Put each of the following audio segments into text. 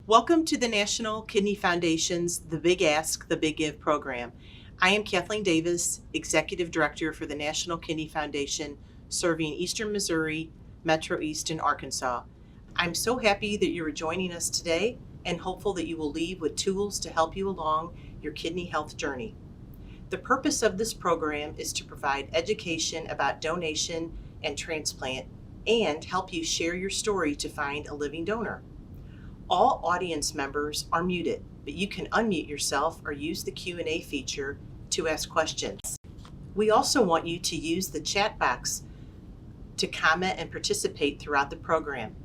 Welcome to the National Kidney Foundation's The Big Ask, The Big Give program. I am Kathleen Davis, Executive Director for the National Kidney Foundation, serving Eastern Missouri, Metro East, and Arkansas. I'm so happy that you are joining us today and hopeful that you will leave with tools to help you along your kidney health journey. The purpose of this program is to provide education about donation and transplant and help you share your story to find a living donor. All audience members are muted, but you can unmute yourself or use the Q&A feature to ask questions. We also want you to use the chat box to comment and participate throughout the program.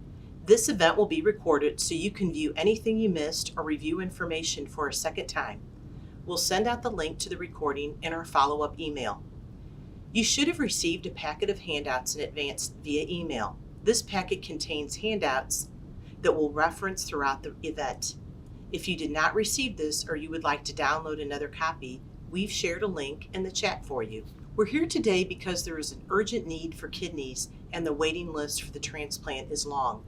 This event will be recorded so you can view anything you missed or review information for a second time. We'll send out the link to the recording in our follow-up email. You should have received a packet of handouts in advance via email. This packet contains handouts that will reference throughout the event. If you did not receive this or you would like to download another copy, we've shared a link in the chat for you. We're here today because there is an urgent need for kidneys and the waiting list for the transplant is long.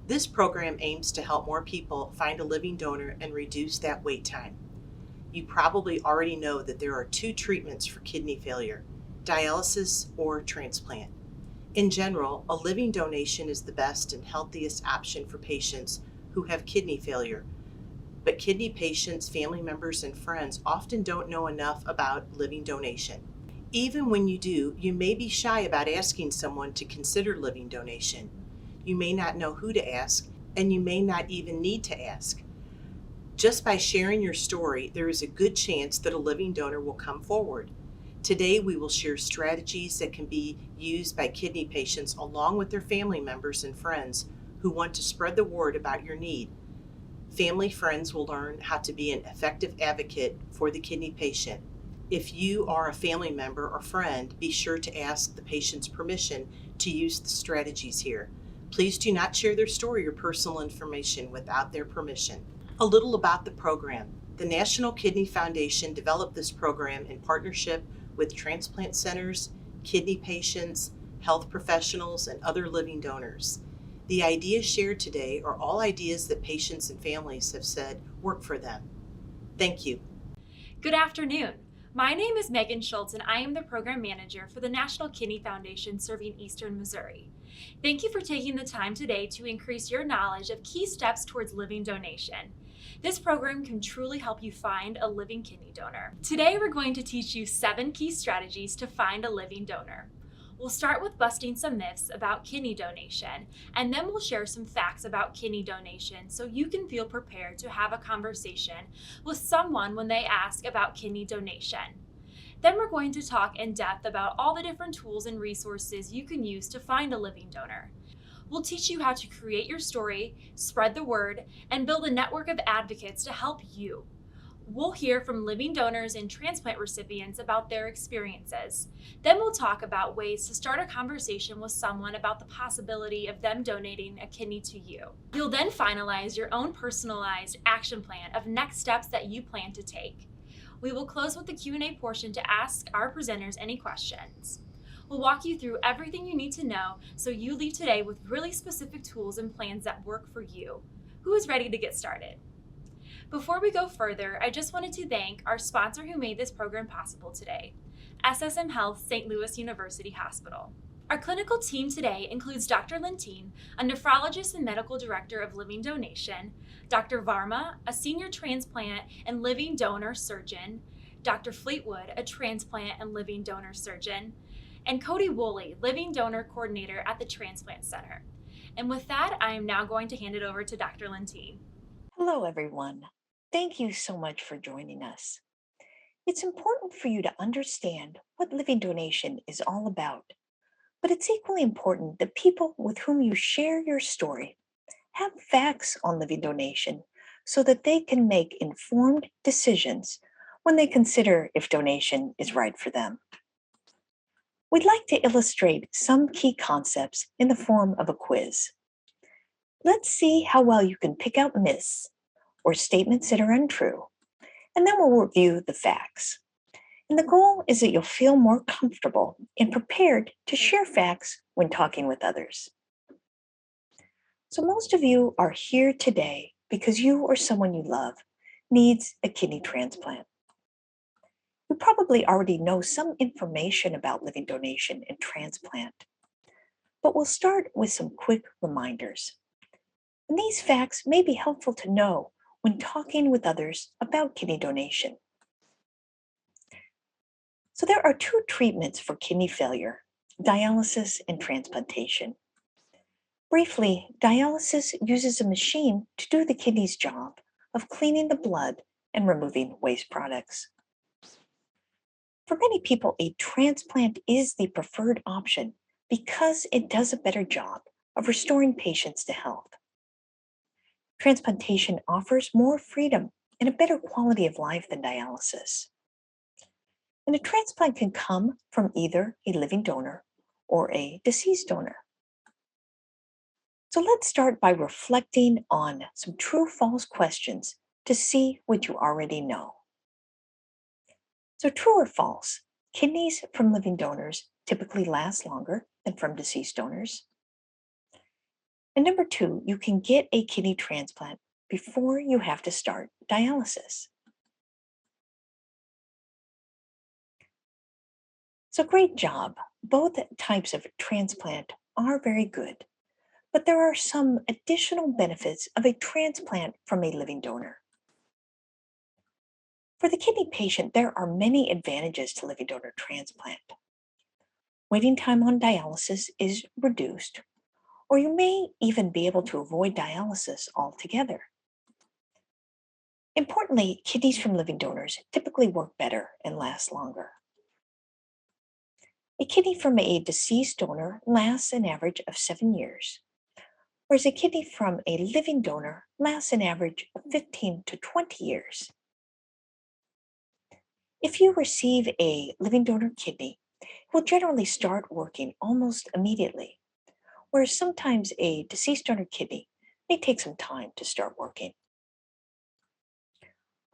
This program aims to help more people find a living donor and reduce that wait time. You probably already know that there are two treatments for kidney failure: dialysis or transplant. In general, a living donation is the best and healthiest option for patients who have kidney failure. But kidney patients, family members, and friends often don't know enough about living donation. Even when you do, you may be shy about asking someone to consider living donation. You may not know who to ask, and you may not even need to ask. Just by sharing your story, there is a good chance that a living donor will come forward. Today, we will share strategies that can be used by kidney patients along with their family members and friends who want to spread the word about your need. Family friends will learn how to be an effective advocate for the kidney patient. If you are a family member or friend, be sure to ask the patient's permission to use the strategies here. Please do not share their story or personal information without their permission. A little about the program. The National Kidney Foundation developed this program in partnership with transplant centers, kidney patients, health professionals, and other living donors. The ideas shared today are all ideas that patients and families have said work for them. Thank you. Good afternoon. My name is Megan Schultz, and I am the Program Manager for the National Kidney Foundation serving Eastern Missouri. Thank you for taking the time today to increase your knowledge of key steps towards living donation. This program can truly help you find a living kidney donor. Today, we're going to teach you 7 key strategies to find a living donor. We'll start with busting some myths about kidney donation, and then we'll share some facts about kidney donation so you can feel prepared to have a conversation with someone when they ask about kidney donation. Then we're going to talk in depth about all the different tools and resources you can use to find a living donor. We'll teach you how to create your story, spread the word, and build a network of advocates to help you. We'll hear from living donors and transplant recipients about their experiences. Then we'll talk about ways to start a conversation with someone about the possibility of them donating a kidney to you. You'll then finalize your own personalized action plan of next steps that you plan to take. We will close with the Q&A portion to ask our presenters any questions. We'll walk you through everything you need to know so you leave today with really specific tools and plans that work for you. Who is ready to get started? Before we go further, I just wanted to thank our sponsor who made this program possible today, SSM Health St. Louis University Hospital. Our clinical team today includes Dr. Lentine, a nephrologist and medical director of living donation, Dr. Varma, a senior transplant and living donor surgeon, Dr. Fleetwood, a transplant and living donor surgeon, and Cody Woolley, living donor coordinator at the Transplant Center. And with that, I am now going to hand it over to Dr. Lentine. Hello, everyone. Thank you so much for joining us. It's important for you to understand what living donation is all about, but it's equally important that people with whom you share your story have facts on living donation so that they can make informed decisions when they consider if donation is right for them. We'd like to illustrate some key concepts in the form of a quiz. Let's see how well you can pick out myths or statements that are untrue, and then we'll review the facts. And the goal is that you'll feel more comfortable and prepared to share facts when talking with others. So most of you are here today because you or someone you love needs a kidney transplant. You probably already know some information about living donation and transplant, but we'll start with some quick reminders. And these facts may be helpful to know when talking with others about kidney donation. So, there are two treatments for kidney failure: dialysis and transplantation. Briefly, dialysis uses a machine to do the kidney's job of cleaning the blood and removing waste products. For many people, a transplant is the preferred option because it does a better job of restoring patients to health. Transplantation offers more freedom and a better quality of life than dialysis. And a transplant can come from either a living donor or a deceased donor. So let's start by reflecting on some true false questions to see what you already know. So, true or false, kidneys from living donors typically last longer than from deceased donors. And number two, you can get a kidney transplant before you have to start dialysis. So, great job. Both types of transplant are very good, but there are some additional benefits of a transplant from a living donor. For the kidney patient, there are many advantages to living donor transplant. Waiting time on dialysis is reduced, or you may even be able to avoid dialysis altogether. Importantly, kidneys from living donors typically work better and last longer. A kidney from a deceased donor lasts an average of 7 years, whereas a kidney from a living donor lasts an average of 15 to 20 years. If you receive a living donor kidney, it will generally start working almost immediately, whereas sometimes a deceased donor kidney may take some time to start working.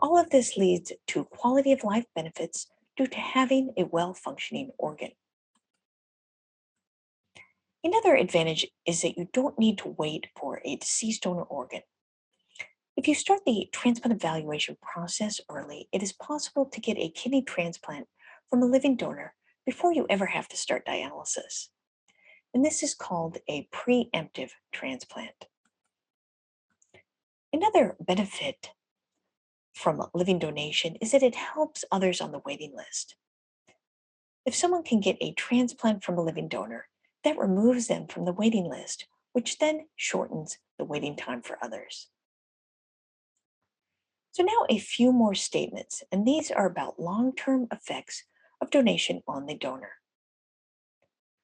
All of this leads to quality of life benefits due to having a well functioning organ. Another advantage is that you don't need to wait for a deceased donor organ. If you start the transplant evaluation process early, it is possible to get a kidney transplant from a living donor before you ever have to start dialysis. And this is called a preemptive transplant. Another benefit from living donation is that it helps others on the waiting list. If someone can get a transplant from a living donor, that removes them from the waiting list, which then shortens the waiting time for others. So, now a few more statements, and these are about long term effects of donation on the donor.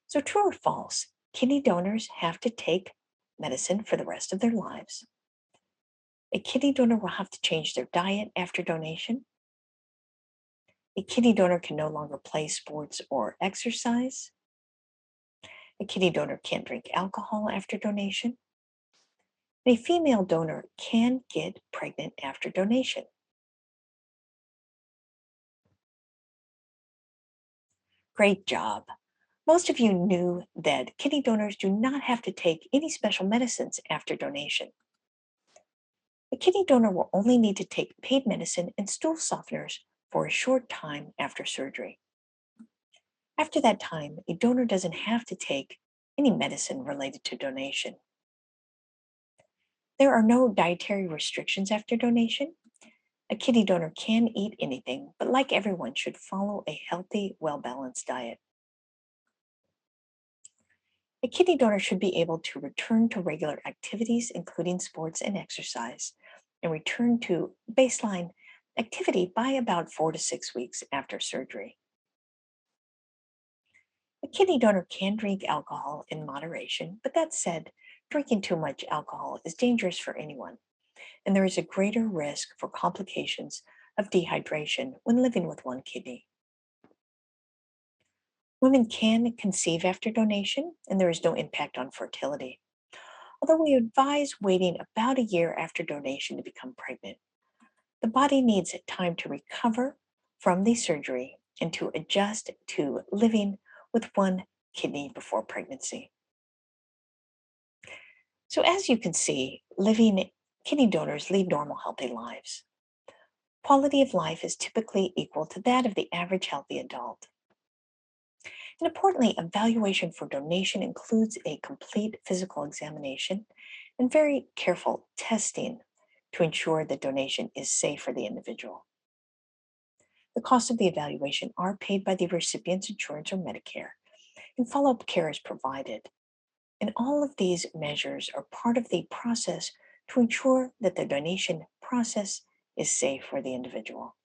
So, true or false, kidney donors have to take medicine for the rest of their lives. A kidney donor will have to change their diet after donation. A kidney donor can no longer play sports or exercise. A kidney donor can't drink alcohol after donation. A female donor can get pregnant after donation. Great job. Most of you knew that kidney donors do not have to take any special medicines after donation. A kidney donor will only need to take pain medicine and stool softeners for a short time after surgery. After that time, a donor doesn't have to take any medicine related to donation. There are no dietary restrictions after donation. A kidney donor can eat anything, but like everyone, should follow a healthy, well balanced diet. A kidney donor should be able to return to regular activities, including sports and exercise, and return to baseline activity by about 4 to 6 weeks after surgery. A kidney donor can drink alcohol in moderation, but that said, drinking too much alcohol is dangerous for anyone, and there is a greater risk for complications of dehydration when living with one kidney. Women can conceive after donation, and there is no impact on fertility, although we advise waiting about a year after donation to become pregnant. The body needs time to recover from the surgery and to adjust to living with one kidney before pregnancy. So, as you can see, living kidney donors lead normal, healthy lives. Quality of life is typically equal to that of the average healthy adult. And importantly, evaluation for donation includes a complete physical examination and very careful testing to ensure that donation is safe for the individual. The costs of the evaluation are paid by the recipient's insurance or Medicare, and follow up care is provided. And all of these measures are part of the process to ensure that the donation process is safe for the individual.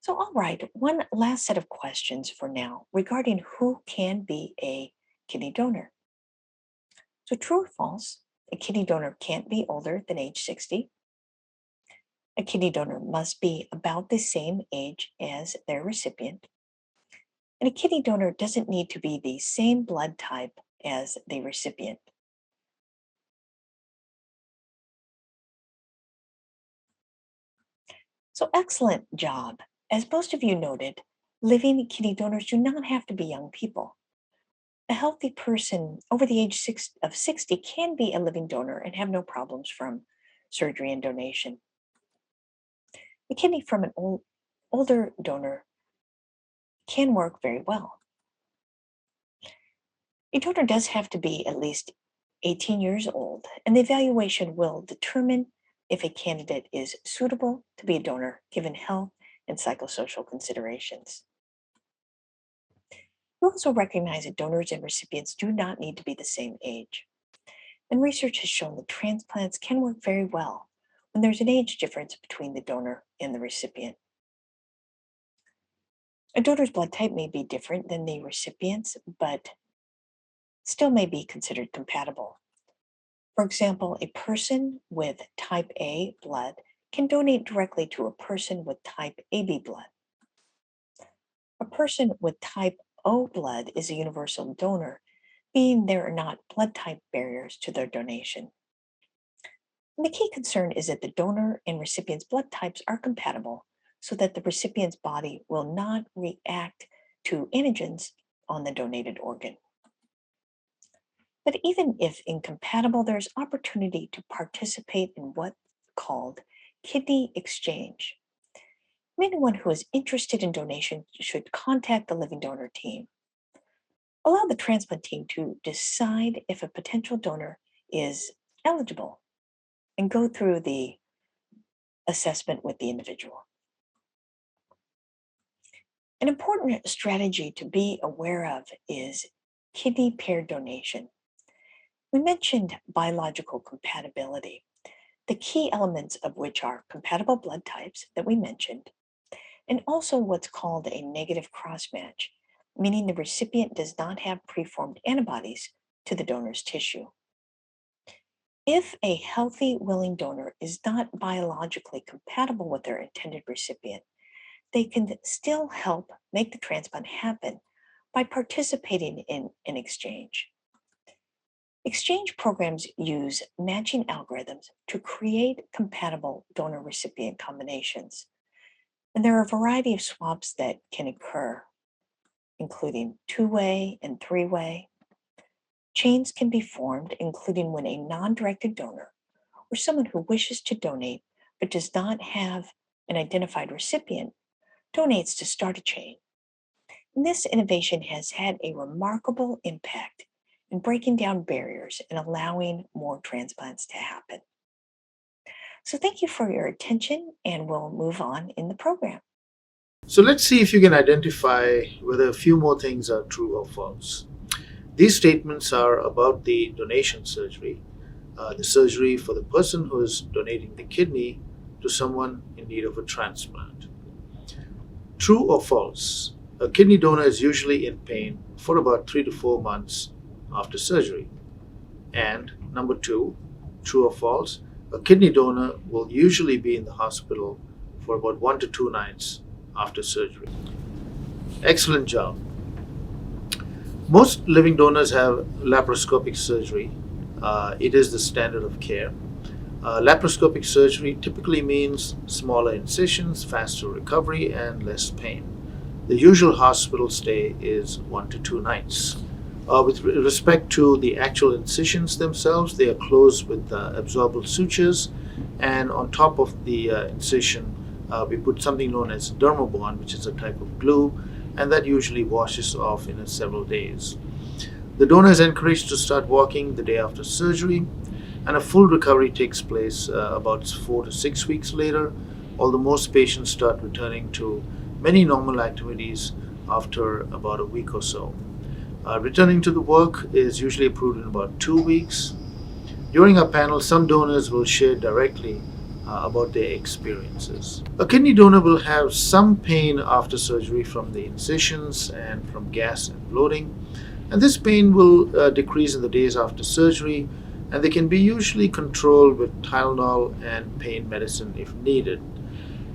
So, all right, one last set of questions for now regarding who can be a kidney donor. So, true or false, a kidney donor can't be older than age 60. A kidney donor must be about the same age as their recipient. And a kidney donor doesn't need to be the same blood type as the recipient. So, excellent job. As most of you noted, living kidney donors do not have to be young people. A healthy person over the of 60 can be a living donor and have no problems from surgery and donation. A kidney from an older donor can work very well. A donor does have to be at least 18 years old, and the evaluation will determine if a candidate is suitable to be a donor given health and psychosocial considerations. We also recognize that donors and recipients do not need to be the same age. And research has shown that transplants can work very well when there's an age difference between the donor and the recipient. A donor's blood type may be different than the recipient's, but still may be considered compatible. For example, a person with type A blood can donate directly to a person with type AB blood. A person with type O blood is a universal donor, being there are not blood type barriers to their donation. And the key concern is that the donor and recipient's blood types are compatible so that the recipient's body will not react to antigens on the donated organ. But even if incompatible, there's opportunity to participate in what's called kidney exchange. Anyone who is interested in donation should contact the living donor team. Allow the transplant team to decide if a potential donor is eligible and go through the assessment with the individual. An important strategy to be aware of is kidney paired donation. We mentioned biological compatibility, the key elements of which are compatible blood types that we mentioned, and also what's called a negative cross-match, meaning the recipient does not have preformed antibodies to the donor's tissue. If a healthy, willing donor is not biologically compatible with their intended recipient, they can still help make the transplant happen by participating in an exchange. Exchange programs use matching algorithms to create compatible donor recipient combinations. And there are a variety of swaps that can occur, including two-way and three-way. Chains can be formed, including when a non-directed donor or someone who wishes to donate but does not have an identified recipient donates to start a chain. And this innovation has had a remarkable impact in breaking down barriers and allowing more transplants to happen. So thank you for your attention, and we'll move on in the program. So let's see if you can identify whether a few more things are true or false. These statements are about the donation surgery, the surgery for the person who is donating the kidney to someone in need of a transplant. True or false? A kidney donor is usually in pain for about 3 to 4 months after surgery. And number two, true or false? A kidney donor will usually be in the hospital for about 1 to 2 nights after surgery. Excellent job. Most living donors have laparoscopic surgery. It is the standard of care. Laparoscopic surgery typically means smaller incisions, faster recovery, and less pain. The usual hospital stay is 1 to 2 nights. With respect to the actual incisions themselves, they are closed with absorbable sutures, and on top of the incision, we put something known as dermabond, which is a type of glue, and that usually washes off in several days. The donor is encouraged to start walking the day after surgery, and a full recovery takes place about 4 to 6 weeks later, although most patients start returning to many normal activities after about a week or so. Returning to the work is usually approved in about 2 weeks. During our panel, some donors will share directly about their experiences. A kidney donor will have some pain after surgery from the incisions and from gas and bloating, and this pain will decrease in the days after surgery, and they can be usually controlled with Tylenol and pain medicine if needed.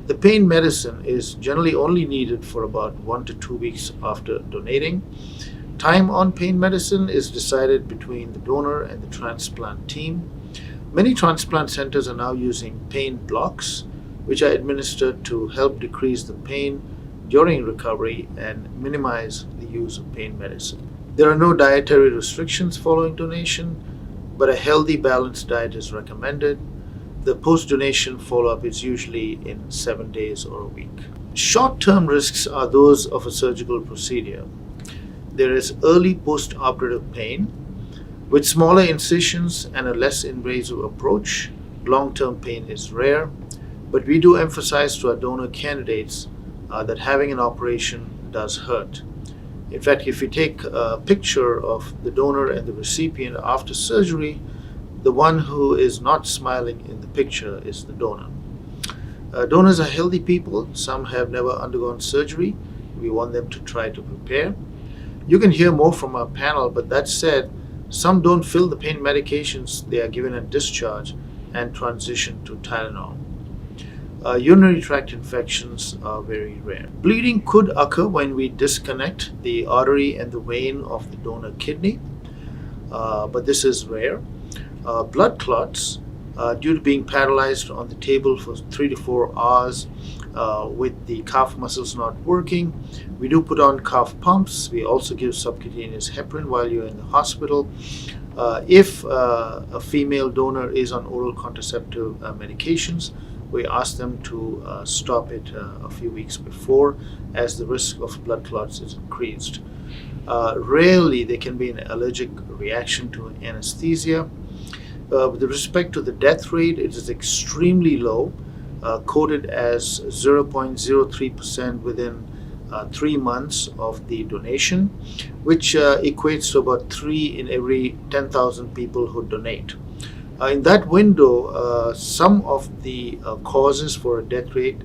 The pain medicine is generally only needed for about 1 to 2 weeks after donating. Time on pain medicine is decided between the donor and the transplant team. Many transplant centers are now using pain blocks, which are administered to help decrease the pain during recovery and minimize the use of pain medicine. There are no dietary restrictions following donation, but a healthy, balanced diet is recommended. The post-donation follow-up is usually in 7 days or a week. Short-term risks are those of a surgical procedure. There is early post-operative pain. With smaller incisions and a less invasive approach, long-term pain is rare, but we do emphasize to our donor candidates that having an operation does hurt. In fact, if you take a picture of the donor and the recipient after surgery, the one who is not smiling in the picture is the donor. Donors are healthy people. Some have never undergone surgery. We want them to try to prepare. You can hear more from our panel, but that said, some don't fill the pain medications they are given at discharge and transition to Tylenol. Urinary tract infections are very rare. Bleeding could occur when we disconnect the artery and the vein of the donor kidney, but this is rare. Blood clots, due to being paralyzed on the table for 3 to 4 hours with the calf muscles not working, we do put on calf pumps. We also give subcutaneous heparin while you're in the hospital. If a female donor is on oral contraceptive medications, we ask them to stop it a few weeks before, as the risk of blood clots is increased. Rarely there can be an allergic reaction to anesthesia. With respect to the death rate, it is extremely low, quoted as 0.03% within 3 months of the donation, which equates to about 3 in every 10,000 people who donate. In that window, some of the causes for a death rate,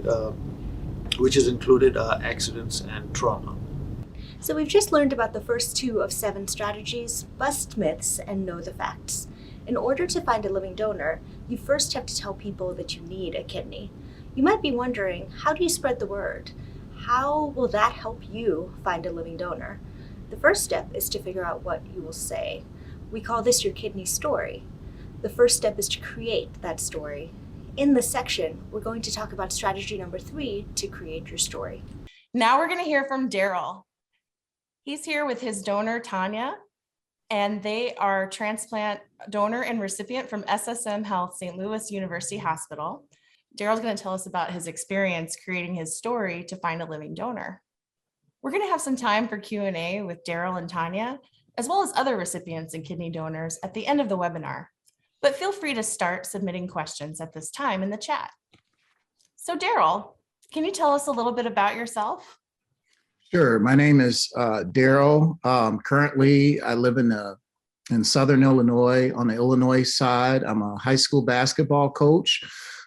which is included, are accidents and trauma. So we've just learned about the first 2 of 7 strategies: bust myths and know the facts. In order to find a living donor, you first have to tell people that you need a kidney. You might be wondering, how do you spread the word? How will that help you find a living donor? The first step is to figure out what you will say. We call this your kidney story. The first step is to create that story. In this section, we're going to talk about strategy number 3 to create your story. Now we're going to hear from Daryl. He's here with his donor, Tanya, and they are transplant donor and recipient from SSM Health, St. Louis University Hospital. Daryl's going to tell us about his experience creating his story to find a living donor. We're going to have some time for Q&A with Daryl and Tanya, as well as other recipients and kidney donors at the end of the webinar. But feel free to start submitting questions at this time in the chat. So Daryl, can you tell us a little bit about yourself? Sure. My name is Daryl. Currently, I live in Southern Illinois on the Illinois side. I'm a high school basketball coach.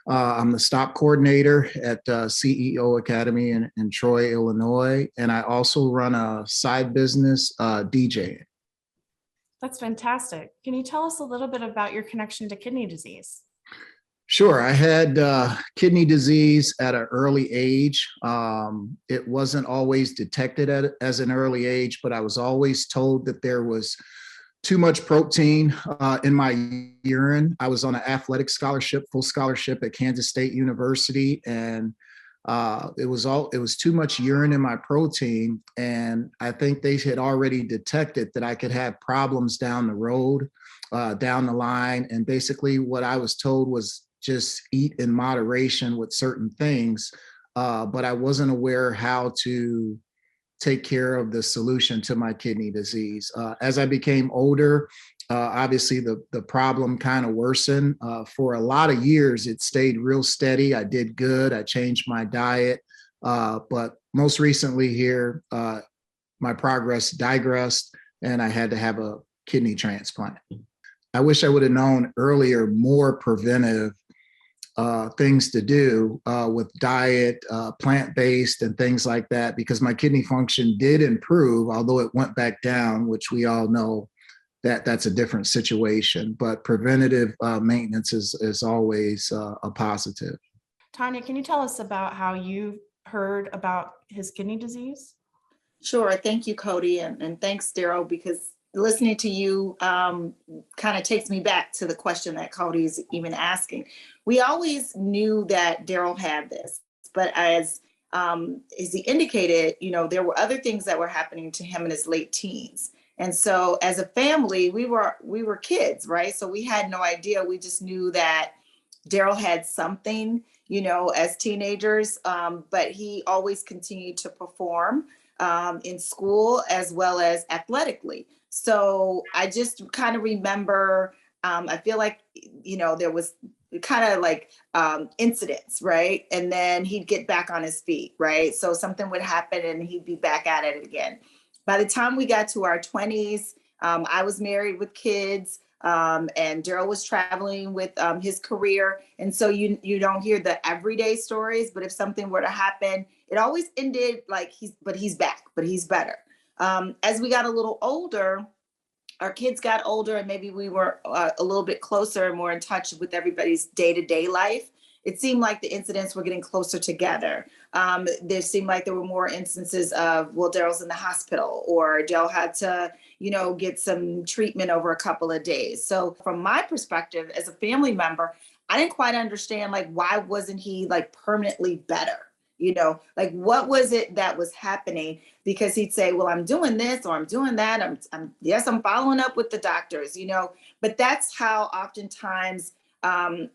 I'm the stop coordinator at CEO Academy in Troy, Illinois. And I also run a side business, DJing. That's fantastic. Can you tell us a little bit about your connection to kidney disease? Sure. I had kidney disease at an early age. It wasn't always detected as an early age, but I was always told that there was too much protein in my urine. I was on an athletic scholarship, full scholarship at Kansas State University, and It was too much urine in my protein, and I think they had already detected that I could have problems down the road, down the line. And basically, what I was told was just eat in moderation with certain things, but I wasn't aware how to take care of the solution to my kidney disease. As I became older, obviously the problem kind of worsened. For a lot of years, it stayed real steady. I did good. I changed my diet. But most recently here, my progress digressed and I had to have a kidney transplant. I wish I would have known earlier more preventive things to do with diet, plant-based and things like that, because my kidney function did improve, although it went back down, which we all know that that's a different situation. But preventative maintenance is always a positive. Tanya, can you tell us about how you heard about his kidney disease? Sure. Thank you, Cody. And thanks, Daryl, because listening to you kind of takes me back to the question that Cody's even asking. We always knew that Daryl had this, but as he indicated, there were other things that were happening to him in his late teens. And so as a family, we were kids, right? So we had no idea. We just knew that Daryl had something, as teenagers, but he always continued to perform in school as well as athletically. So I just kind of remember, I feel like, there was kind of like incidents, right? And then he'd get back on his feet, right? So something would happen and he'd be back at it again. By the time we got to our 20s, I was married with kids, and Daryl was traveling with his career. And so you don't hear the everyday stories, but if something were to happen, it always ended like he's back, but he's better. As we got a little older, our kids got older and maybe we were a little bit closer and more in touch with everybody's day-to-day life. It seemed like the incidents were getting closer together. There seemed like there were more instances of, well, Daryl's in the hospital, or Daryl had to, get some treatment over a couple of days. So from my perspective, as a family member, I didn't quite understand, like, why wasn't he like permanently better? Like, what was it that was happening? Because he'd say, well, I'm doing this or I'm doing that. I'm following up with the doctors, but that's how oftentimes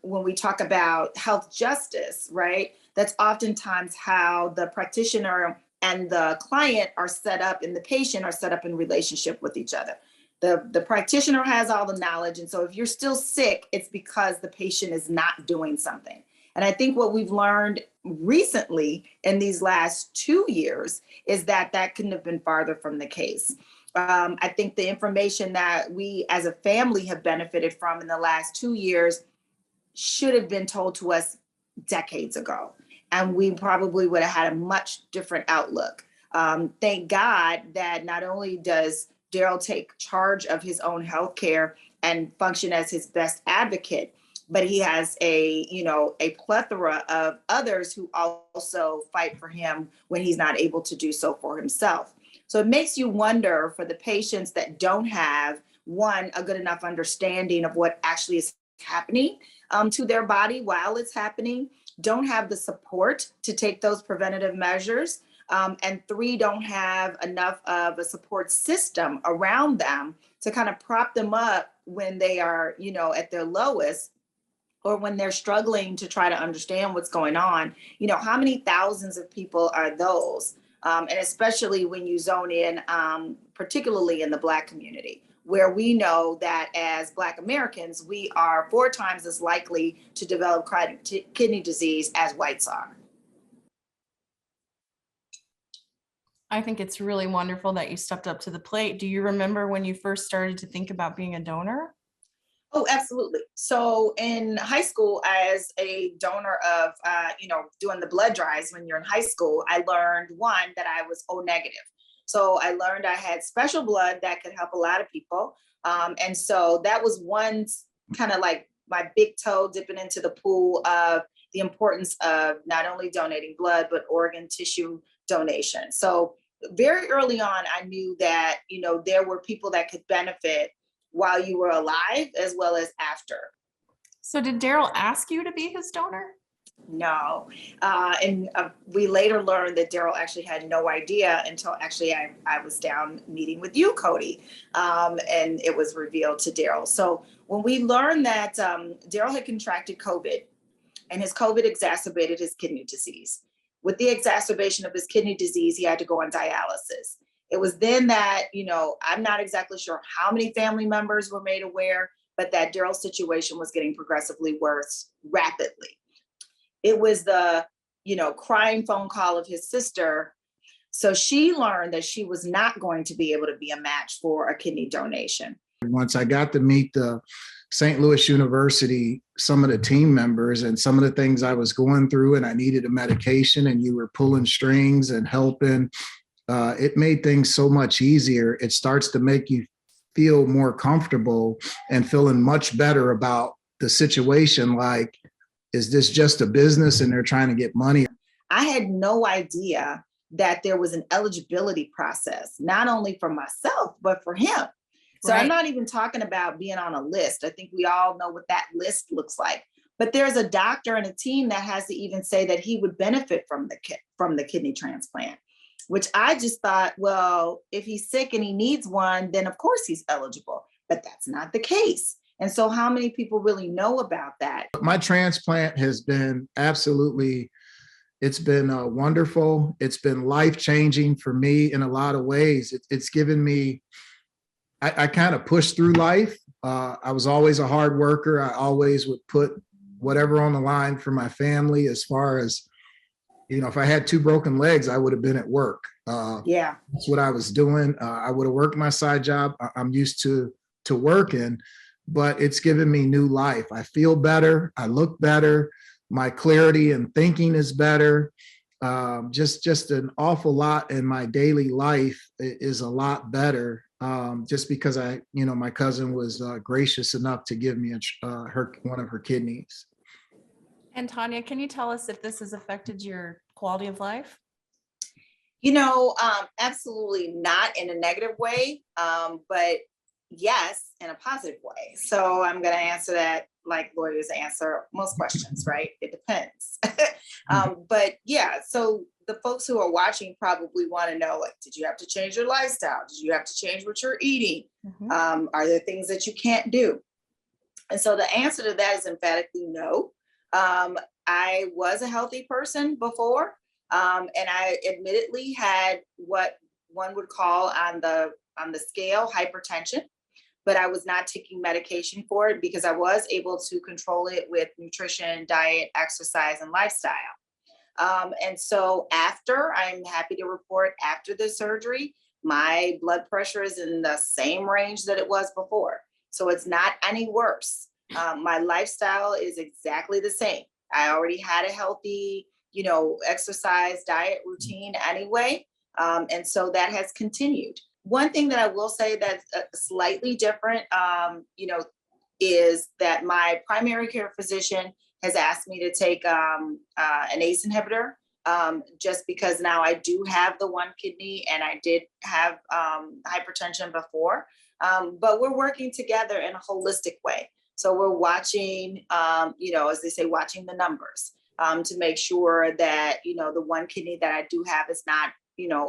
when we talk about health justice, right? That's oftentimes how the practitioner and the client are set up and the patient are set up in relationship with each other. The practitioner has all the knowledge. And so if you're still sick, it's because the patient is not doing something. And I think what we've learned recently in these last 2 years is that couldn't have been farther from the case. I think the information that we as a family have benefited from in the last 2 years should have been told to us decades ago. And we probably would have had a much different outlook. Thank God that not only does Daryl take charge of his own healthcare and function as his best advocate, but he has a plethora of others who also fight for him when he's not able to do so for himself. So it makes you wonder for the patients that don't have, one, a good enough understanding of what actually is happening to their body while it's happening, don't have the support to take those preventative measures, and three, don't have enough of a support system around them to kind of prop them up when they are, at their lowest, or when they're struggling to try to understand what's going on. How many thousands of people are those? And especially when you zone in, particularly in the Black community, where we know that as Black Americans, we are 4 times as likely to develop chronic kidney disease as whites are. I think it's really wonderful that you stepped up to the plate. Do you remember when you first started to think about being a donor? Oh, absolutely. So in high school, as a donor of, doing the blood drives when you're in high school, I learned, one, that I was O negative. So I learned I had special blood that could help a lot of people. And so that was one kind of like my big toe dipping into the pool of the importance of not only donating blood, but organ tissue donation. So very early on, I knew that, there were people that could benefit while you were alive as well as after. So did Daryl ask you to be his donor? No. And we later learned that Daryl actually had no idea until actually I was down meeting with you, Cody, and it was revealed to Daryl. So when we learned that Daryl had contracted COVID and his COVID exacerbated his kidney disease. With the exacerbation of his kidney disease, he had to go on dialysis. It was then that, I'm not exactly sure how many family members were made aware, but that Daryl's situation was getting progressively worse rapidly. It was the, crying phone call of his sister. So she learned that she was not going to be able to be a match for a kidney donation. Once I got to meet the St. Louis University, some of the team members and some of the things I was going through, and I needed a medication and you were pulling strings and helping, it made things so much easier. It starts to make you feel more comfortable and feeling much better about the situation. Like, is this just a business and they're trying to get money? I had no idea that there was an eligibility process, not only for myself, but for him. So Right. I'm not even talking about being on a list. I think we all know what that list looks like. But there's a doctor and a team that has to even say that he would benefit from the kidney transplant, which I just thought, well, if he's sick and he needs one, then of course he's eligible. But that's not the case. And so how many people really know about that? My transplant has been absolutely, it's been wonderful. It's been life-changing for me in a lot of ways. It's given me, I kind of pushed through life. I was always a hard worker. I always would put whatever on the line for my family. As far as, if I had 2 broken legs, I would have been at work. Yeah. That's what I was doing. I would have worked my side job. I'm used to working, but it's given me new life. I feel better. I look better. My clarity and thinking is better. Just an awful lot in my daily life is a lot better. Just because my cousin was gracious enough to give me one of her kidneys. And Tanya, can you tell us if this has affected your quality of life? Absolutely not in a negative way, but yes, in a positive way. So I'm going to answer that like lawyers answer most questions, right? It depends. But yeah, so the folks who are watching probably want to know, like, did you have to change your lifestyle? Did you have to change what you're eating? Are there things that you can't do? And so the answer to that is emphatically no. I was a healthy person before, and I admittedly had what one would call on the scale hypertension, but I was not taking medication for it because I was able to control it with nutrition, diet, exercise, and lifestyle. And so I'm happy to report after the surgery, my blood pressure is in the same range that it was before. So it's not any worse. My lifestyle is exactly the same. I already had a healthy, exercise diet routine anyway. And so that has continued. One thing that I will say that's slightly different, is that my primary care physician has asked me to take an ACE inhibitor, just because now I do have the one kidney and I did have hypertension before, but we're working together in a holistic way. So we're watching, as they say, watching the numbers to make sure that, the one kidney that I do have is not,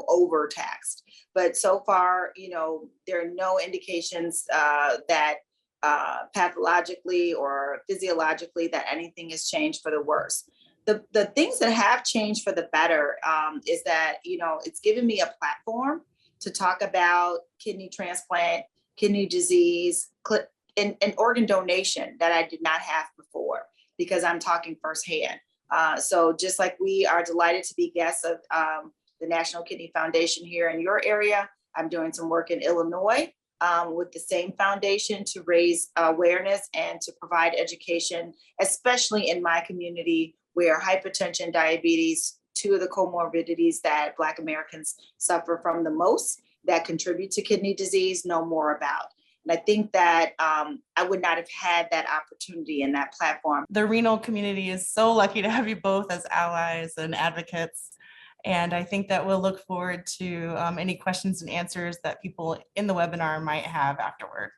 overtaxed. But so far, there are no indications that pathologically or physiologically that anything has changed for the worse. The things that have changed for the better is that, it's given me a platform to talk about kidney transplant, kidney disease, and organ donation that I did not have before, because I'm talking firsthand. So just like we are delighted to be guests of the National Kidney Foundation here in your area, I'm doing some work in Illinois with the same foundation to raise awareness and to provide education, especially in my community where hypertension, diabetes, 2 of the comorbidities that Black Americans suffer from the most that contribute to kidney disease, know more about. And I think that I would not have had that opportunity and that platform. The renal community is so lucky to have you both as allies and advocates. And I think that we'll look forward to any questions and answers that people in the webinar might have afterward.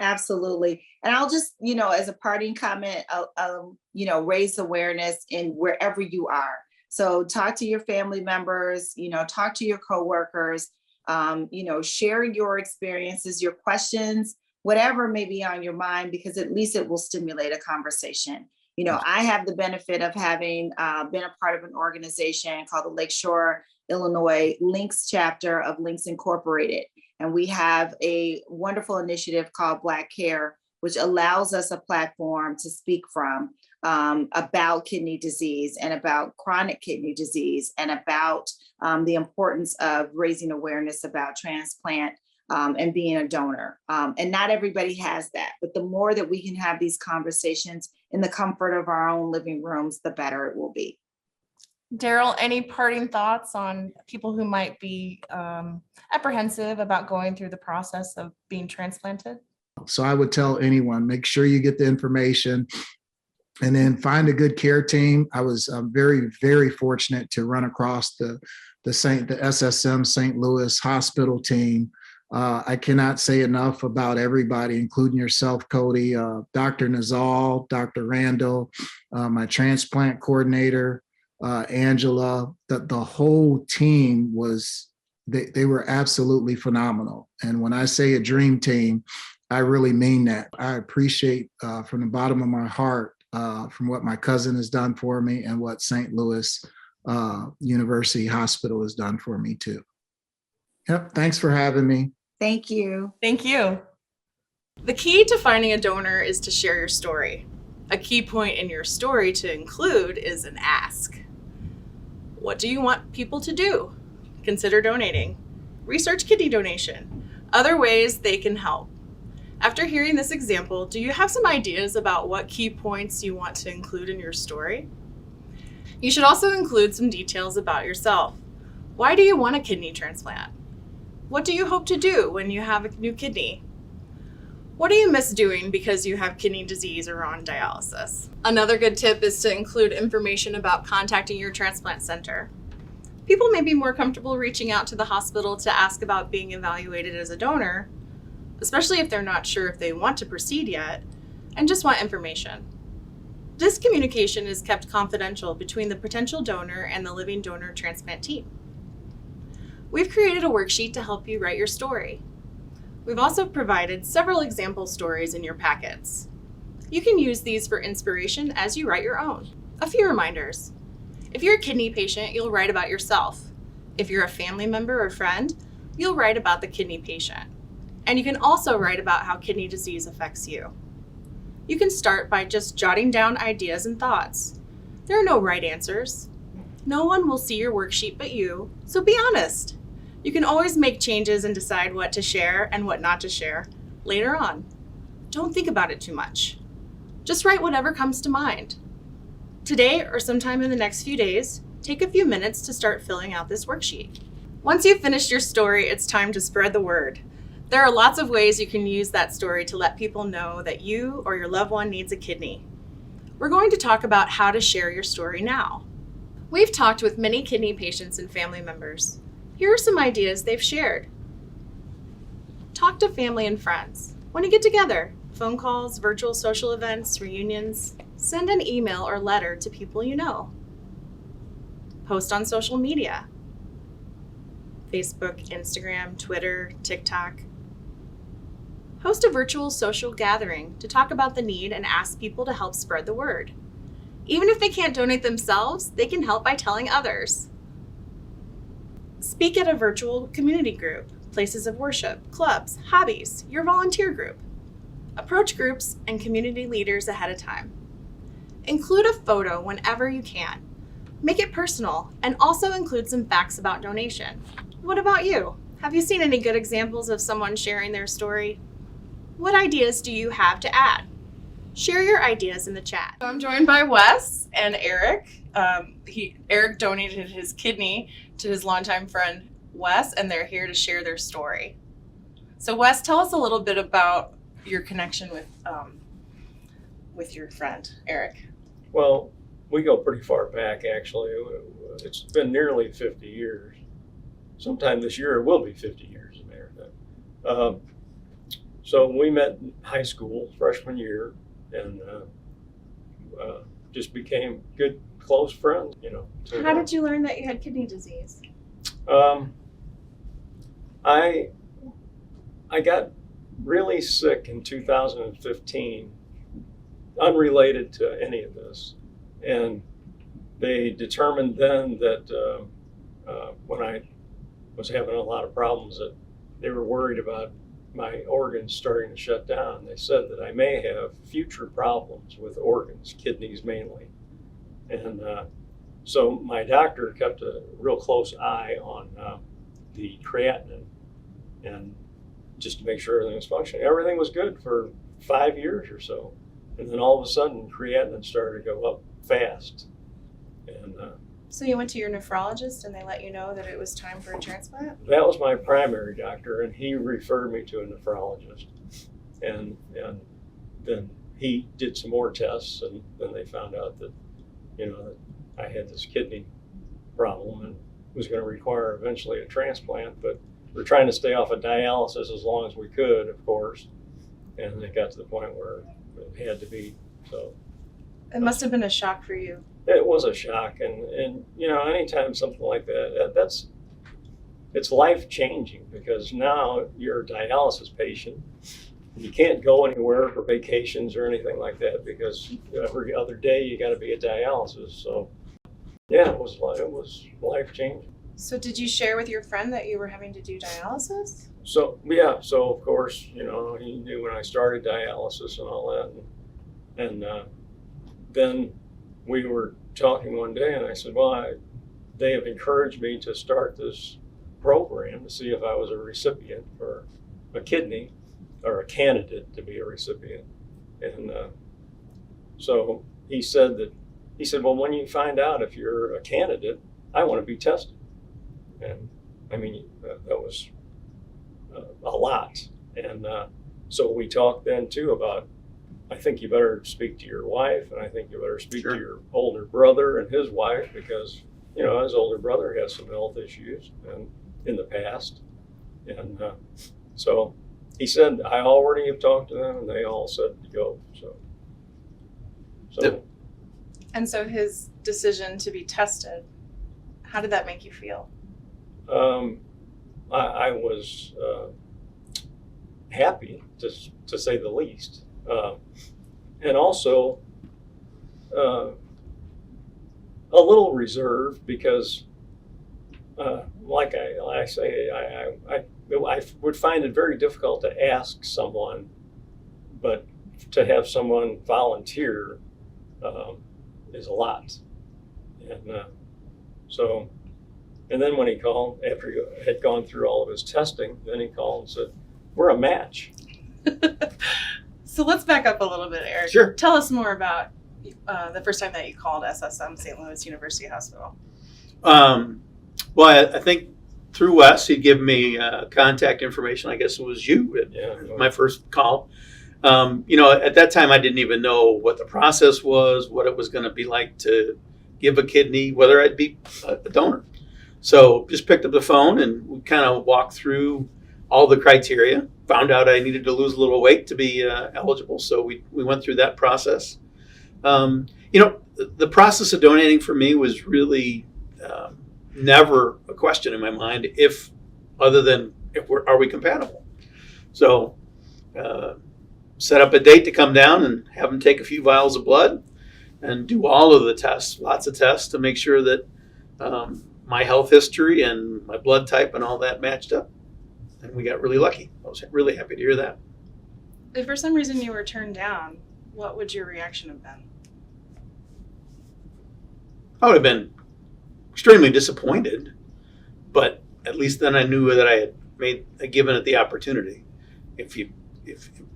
Absolutely. And I'll just, as a parting comment, raise awareness in wherever you are. So talk to your family members, talk to your coworkers, share your experiences, your questions, whatever may be on your mind, because at least it will stimulate a conversation. I have the benefit of having been a part of an organization called the Lakeshore, Illinois Links chapter of Links Incorporated. And we have a wonderful initiative called Black Care, which allows us a platform to speak from about kidney disease and about chronic kidney disease and about the importance of raising awareness about transplant and being a donor. And not everybody has that, but the more that we can have these conversations in the comfort of our own living rooms, the better it will be. Daryl, any parting thoughts on people who might be apprehensive about going through the process of being transplanted? So I would tell anyone, make sure you get the information and then find a good care team. I was very, very fortunate to run across the SSM St. Louis hospital team. I cannot say enough about everybody, including yourself, Cody, Dr. Nazal, Dr. Randall, my transplant coordinator, Angela. The whole team they were absolutely phenomenal. And when I say a dream team, I really mean that. I appreciate from the bottom of my heart from what my cousin has done for me and what St. Louis University Hospital has done for me too. Yep. Thanks for having me. Thank you. Thank you. The key to finding a donor is to share your story. A key point in your story to include is an ask. What do you want people to do? Consider donating. Research kidney donation. Other ways they can help. After hearing this example, do you have some ideas about what key points you want to include in your story? You should also include some details about yourself. Why do you want a kidney transplant? What do you hope to do when you have a new kidney? What do you miss doing because you have kidney disease or are on dialysis? Another good tip is to include information about contacting your transplant center. People may be more comfortable reaching out to the hospital to ask about being evaluated as a donor, especially if they're not sure if they want to proceed yet and just want information. This communication is kept confidential between the potential donor and the living donor transplant team. We've created a worksheet to help you write your story. We've also provided several example stories in your packets. You can use these for inspiration as you write your own. A few reminders. If you're a kidney patient, you'll write about yourself. If you're a family member or friend, you'll write about the kidney patient. And you can also write about how kidney disease affects you. You can start by just jotting down ideas and thoughts. There are no right answers. No one will see your worksheet but you, so be honest. You can always make changes and decide what to share and what not to share later on. Don't think about it too much. Just write whatever comes to mind. Today or sometime in the next few days, take a few minutes to start filling out this worksheet. Once you've finished your story, it's time to spread the word. There are lots of ways you can use that story to let people know that you or your loved one needs a kidney. We're going to talk about how to share your story now. We've talked with many kidney patients and family members. Here are some ideas they've shared. Talk to family and friends. When you get together, phone calls, virtual social events, reunions, send an email or letter to people you know. Post on social media. Facebook, Instagram, Twitter, TikTok. Host a virtual social gathering to talk about the need and ask people to help spread the word. Even if they can't donate themselves, they can help by telling others. Speak at a virtual community group, places of worship, clubs, hobbies, your volunteer group. Approach groups and community leaders ahead of time. Include a photo whenever you can. Make it personal and also include some facts about donation. What about you? Have you seen any good examples of someone sharing their story? What ideas do you have to add? Share your ideas in the chat. So I'm joined by Wes and Eric. Eric donated his kidney to his longtime friend Wes, and they're here to share their story. So Wes, tell us a little bit about your connection with your friend Eric. Well, we go pretty far back, actually. It's been nearly 50 years. Sometime this year it will be 50 years, as a matter of fact. So we met in high school, freshman year, and just became good, close friends, you know. How did you learn that you had kidney disease? I got really sick in 2015, unrelated to any of this, and they determined then that when I was having a lot of problems, that they were worried about my organs starting to shut down. They said that I may have future problems with organs, kidneys mainly, and so my doctor kept a real close eye on the creatinine, and just to make sure everything was functioning. Everything was good for 5 years or so, and then all of a sudden creatinine started to go up fast. And So you went to your nephrologist and they let you know that it was time for a transplant? that was my primary doctor, and he referred me to a nephrologist, and then he did some more tests, and then they found out that, you know, that I had this kidney problem and was going to require eventually a transplant, but we're trying to stay off of dialysis as long as we could, of course, and it got to the point where it had to be. So It must have been a shock for you. it was a shock, and you know, anytime something like that, it's life changing, because now you're a dialysis patient. You can't go anywhere for vacations or anything like that, because every other day you got to be at dialysis. So yeah, it was life changing. So did you share with your friend that you were having to do dialysis? So yeah, so of course, you know, he knew when I started dialysis and all that, and then we were talking one day, and I said, well, they have encouraged me to start this program to see if I was a recipient for a kidney, or a candidate to be a recipient. And so he said, well, when you find out if you're a candidate, I want to be tested. And I mean, that was a lot. And so we talked then too about, I think you better speak to your wife, and I think you better speak to your older brother and his wife, because, you know, his older brother has some health issues and in the past. And so he said, I already have talked to them, and they all said to go. So And so his decision to be tested, how did that make you feel? I was happy, to say the least, and also a little reserved, because, like I say, I would find it very difficult to ask someone, but to have someone volunteer is a lot, and so. And then when he called, after he had gone through all of his testing, then he called and said, we're a match. So let's back up a little bit, Eric. Sure. Tell us more about the first time that you called SSM St. Louis University Hospital. Well, I think through Wes, he'd give me contact information. I guess it was you at my first call. You know, at that time, I didn't even know what the process was, what it was going to be like to give a kidney, whether I'd be a donor. So just picked up the phone, and we kind of walked through all the criteria, found out I needed to lose a little weight to be eligible. So we went through that process. You know, the process of donating for me was really never a question in my mind, other than are we compatible? So set up a date to come down and have them take a few vials of blood and do all of the tests, lots of tests, to make sure that my health history and my blood type and all that matched up. And we got really lucky. I was really happy to hear that. If for some reason you were turned down, what would your reaction have been? I would have been extremely disappointed, but at least then I knew that I had given it the opportunity. If it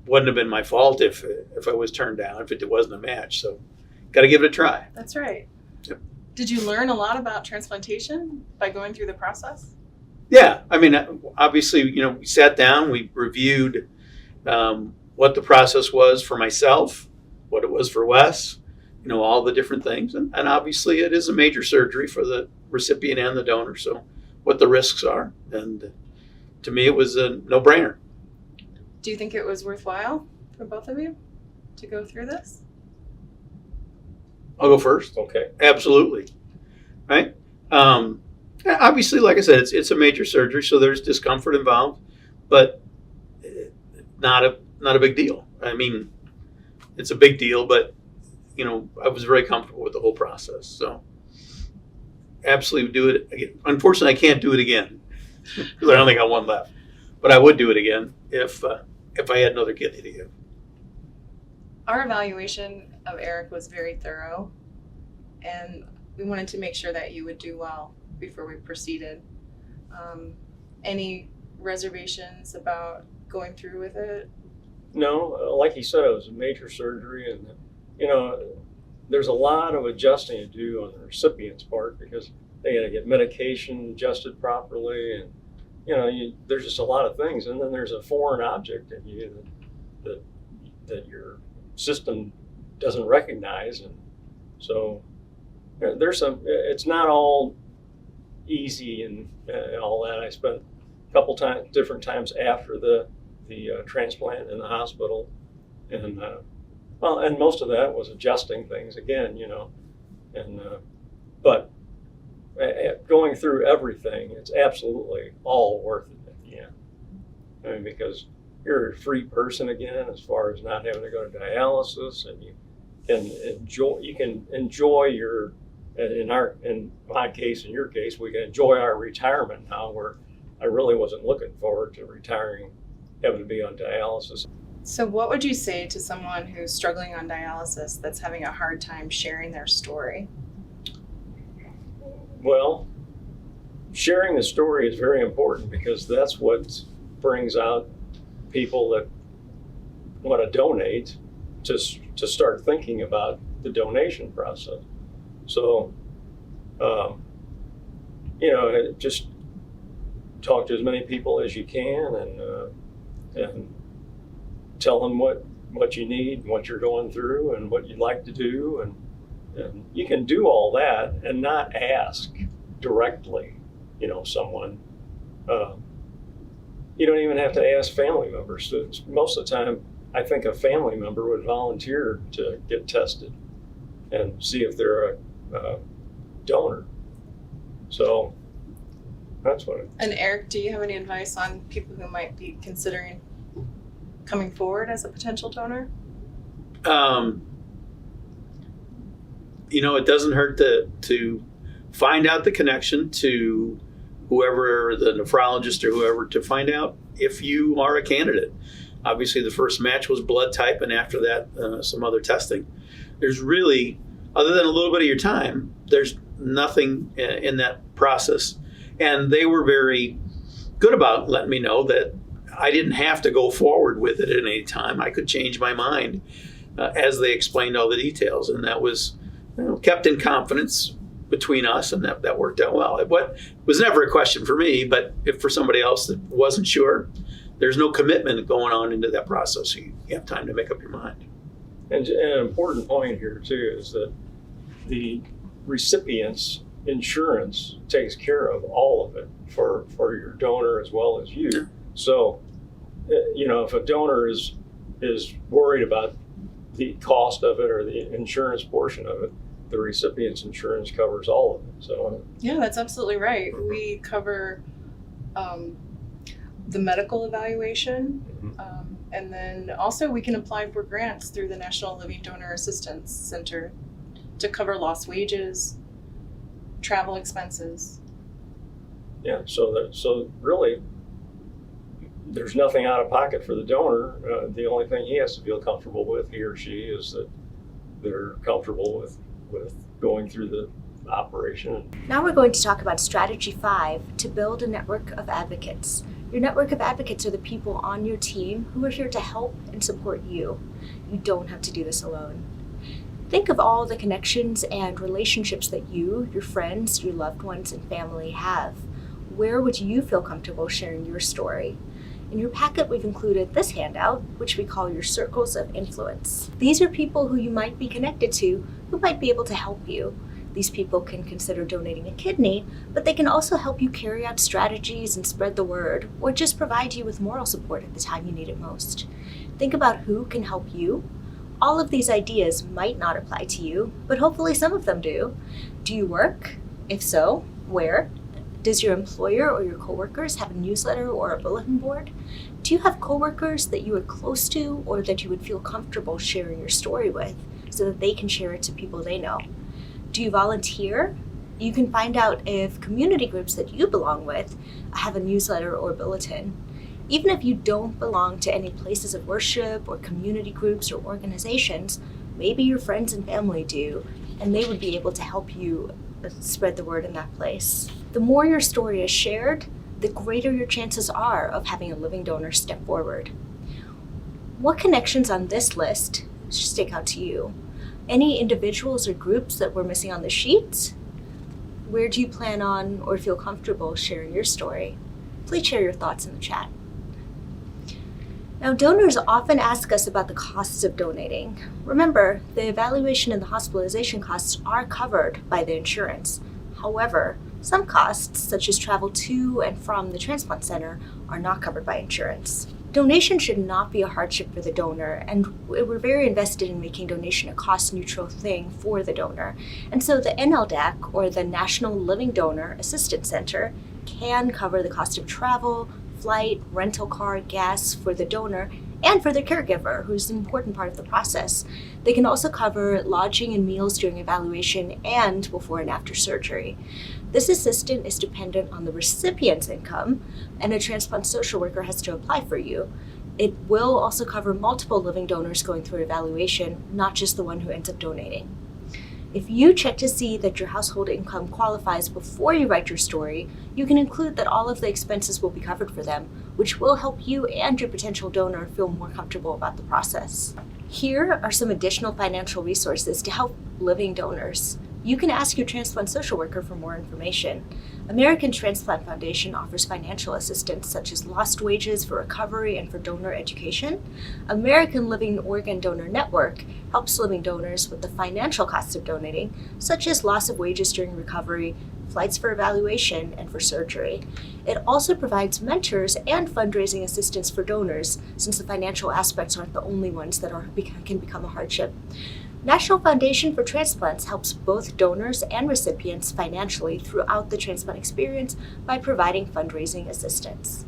wouldn't have been my fault if I was turned down, if it wasn't a match. So got to give it a try. That's right. Yep. Did you learn a lot about transplantation by going through the process? Yeah, I mean, obviously, you know, we sat down, we reviewed what the process was for myself, what it was for Wes, you know, all the different things. And obviously it is a major surgery for the recipient and the donor. So what the risks are. And to me, it was a no-brainer. Do you think it was worthwhile for both of you to go through this? I'll go first. Okay. Absolutely. Right. Obviously, like I said, it's a major surgery, so there's discomfort involved, but not a big deal. I mean, it's a big deal, but I was very comfortable with the whole process. So, absolutely do it again. Unfortunately, I can't do it again because I only got one left. But I would do it again if I had another kidney to give. Our evaluation of Eric was very thorough, and we wanted to make sure that you would do well before we proceeded. Any reservations about going through with it? No, like he said, it was a major surgery, and there's a lot of adjusting to do on the recipient's part because they got to get medication adjusted properly, and there's just a lot of things. And then there's a foreign object in you that your system doesn't recognize, and so there's some. It's not all easy and all that. I spent a couple different times after the transplant in the hospital, and and most of that was adjusting things again, but going through everything, it's absolutely all worth it at the end. I mean, because you're a free person again, as far as not having to go to dialysis, and you can enjoy your. In my case, in your case, we can enjoy our retirement now, where I really wasn't looking forward to retiring, having to be on dialysis. So what would you say to someone who's struggling on dialysis that's having a hard time sharing their story? Well, sharing the story is very important because that's what brings out people that want to donate to start thinking about the donation process. So, just talk to as many people as you can, and tell them what you need, what you're going through, and what you'd like to do, and you can do all that and not ask directly, someone. You don't even have to ask family members. So most of the time, I think a family member would volunteer to get tested and see if they're a donor. So that's what. And Eric, do you have any advice on people who might be considering coming forward as a potential donor? It doesn't hurt to find out the connection to whoever, the nephrologist or whoever, to find out if you are a candidate. Obviously, the first match was blood type, and after that, some other testing. There's really, other than a little bit of your time, there's nothing in that process. And they were very good about letting me know that I didn't have to go forward with it at any time. I could change my mind as they explained all the details. And that was kept in confidence between us, and that worked out well. It was never a question for me, but if for somebody else that wasn't sure, there's no commitment going on into that process. You have time to make up your mind. And an important point here, too, is that the recipient's insurance takes care of all of it for your donor as well as you. Yeah. So, if a donor is worried about the cost of it or the insurance portion of it, the recipient's insurance covers all of it. So yeah, that's absolutely right. We cover the medical evaluation, and then also we can apply for grants through the National Living Donor Assistance Center to cover lost wages, travel expenses. Yeah, so really, there's nothing out of pocket for the donor. The only thing he has to feel comfortable with, he or she, is that they're comfortable with going through the operation. Now we're going to talk about Strategy 5 to build a network of advocates. Your network of advocates are the people on your team who are here to help and support you. You don't have to do this alone. Think of all the connections and relationships that you, your friends, your loved ones, and family have. Where would you feel comfortable sharing your story? In your packet, we've included this handout, which we call your circles of influence. These are people who you might be connected to, who might be able to help you. These people can consider donating a kidney, but they can also help you carry out strategies and spread the word, or just provide you with moral support at the time you need it most. Think about who can help you. All of these ideas might not apply to you, but hopefully some of them do. Do you work? If so, where? Does your employer or your coworkers have a newsletter or a bulletin board? Do you have coworkers that you are close to or that you would feel comfortable sharing your story with so that they can share it to people they know? Do you volunteer? You can find out if community groups that you belong with have a newsletter or bulletin. Even if you don't belong to any places of worship or community groups or organizations, maybe your friends and family do, and they would be able to help you spread the word in that place. The more your story is shared, the greater your chances are of having a living donor step forward. What connections on this list stick out to you? Any individuals or groups that we're missing on the sheet? Where do you plan on or feel comfortable sharing your story? Please share your thoughts in the chat. Now, donors often ask us about the costs of donating. Remember, the evaluation and the hospitalization costs are covered by the insurance. However, some costs, such as travel to and from the transplant center, are not covered by insurance. Donation should not be a hardship for the donor, and we're very invested in making donation a cost-neutral thing for the donor. And so the NLDAC, or the National Living Donor Assistance Center, can cover the cost of travel, flight, rental car, gas for the donor, and for the caregiver, who's an important part of the process. They can also cover lodging and meals during evaluation and before and after surgery. This assistance is dependent on the recipient's income, and a transplant social worker has to apply for you. It will also cover multiple living donors going through evaluation, not just the one who ends up donating. If you check to see that your household income qualifies before you write your story, you can include that all of the expenses will be covered for them, which will help you and your potential donor feel more comfortable about the process. Here are some additional financial resources to help living donors. You can ask your transplant social worker for more information. American Transplant Foundation offers financial assistance such as lost wages for recovery and for donor education. American Living Organ Donor Network helps living donors with the financial costs of donating, such as loss of wages during recovery, flights for evaluation, and for surgery. It also provides mentors and fundraising assistance for donors, since the financial aspects aren't the only ones that can become a hardship. National Foundation for Transplants helps both donors and recipients financially throughout the transplant experience by providing fundraising assistance.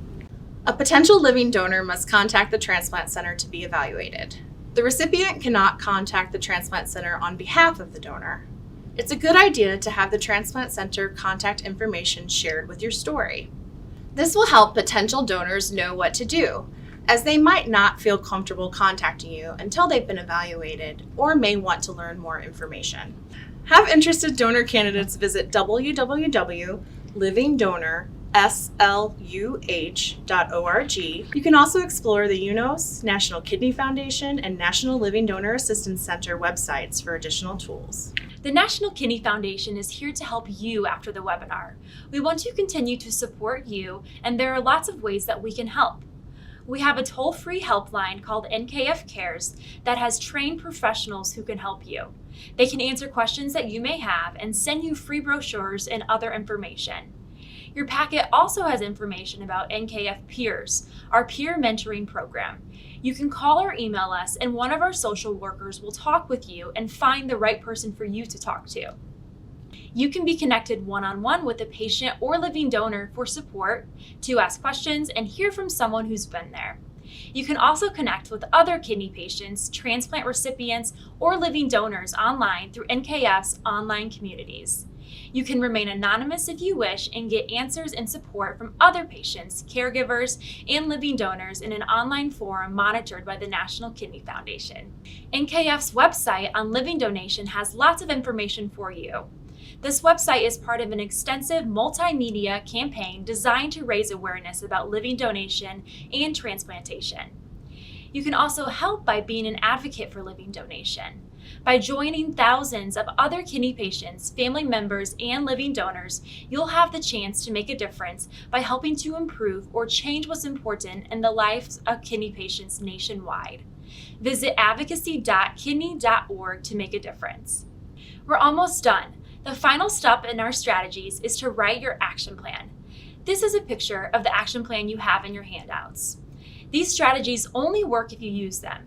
A potential living donor must contact the transplant center to be evaluated. The recipient cannot contact the transplant center on behalf of the donor. It's a good idea to have the transplant center contact information shared with your story. This will help potential donors know what to do, as they might not feel comfortable contacting you until they've been evaluated or may want to learn more information. Have interested donor candidates visit www.livingdonorsluh.org. You can also explore the UNOS, National Kidney Foundation, and National Living Donor Assistance Center websites for additional tools. The National Kidney Foundation is here to help you after the webinar. We want to continue to support you, and there are lots of ways that we can help. We have a toll-free helpline called NKF Cares that has trained professionals who can help you. They can answer questions that you may have and send you free brochures and other information. Your packet also has information about NKF Peers, our peer mentoring program. You can call or email us, and one of our social workers will talk with you and find the right person for you to talk to. You can be connected one-on-one with a patient or living donor for support, to ask questions, and hear from someone who's been there. You can also connect with other kidney patients, transplant recipients, or living donors online through NKF's online communities. You can remain anonymous if you wish and get answers and support from other patients, caregivers, and living donors in an online forum monitored by the National Kidney Foundation. NKF's website on living donation has lots of information for you. This website is part of an extensive multimedia campaign designed to raise awareness about living donation and transplantation. You can also help by being an advocate for living donation. By joining thousands of other kidney patients, family members, and living donors, you'll have the chance to make a difference by helping to improve or change what's important in the lives of kidney patients nationwide. Visit advocacy.kidney.org to make a difference. We're almost done. The final step in our strategies is to write your action plan. This is a picture of the action plan you have in your handouts. These strategies only work if you use them.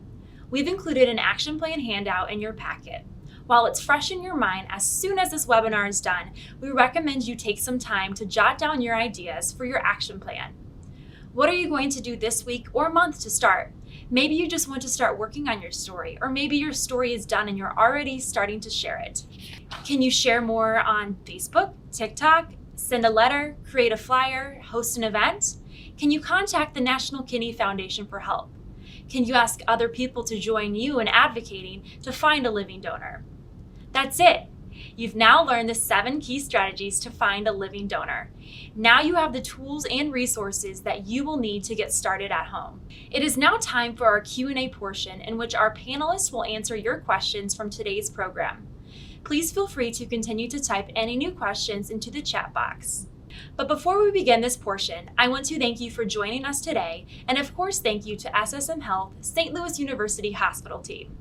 We've included an action plan handout in your packet. While it's fresh in your mind as soon as this webinar is done, we recommend you take some time to jot down your ideas for your action plan. What are you going to do this week or month to start? Maybe you just want to start working on your story, or maybe your story is done and you're already starting to share it. Can you share more on Facebook, TikTok, send a letter, create a flyer, host an event? Can you contact the National Kidney Foundation for help? Can you ask other people to join you in advocating to find a living donor? That's it. You've now learned the 7 key strategies to find a living donor. Now you have the tools and resources that you will need to get started at home. It is now time for our Q&A portion, in which our panelists will answer your questions from today's program. Please feel free to continue to type any new questions into the chat box. But before we begin this portion, I want to thank you for joining us today, and of course thank you to SSM Health St. Louis University Hospital team.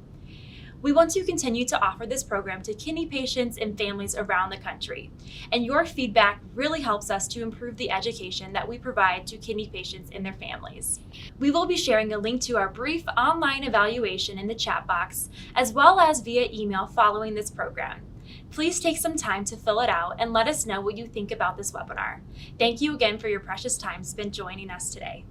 We want to continue to offer this program to kidney patients and families around the country, and your feedback really helps us to improve the education that we provide to kidney patients and their families. We will be sharing a link to our brief online evaluation in the chat box, as well as via email following this program. Please take some time to fill it out and let us know what you think about this webinar. Thank you again for your precious time spent joining us today.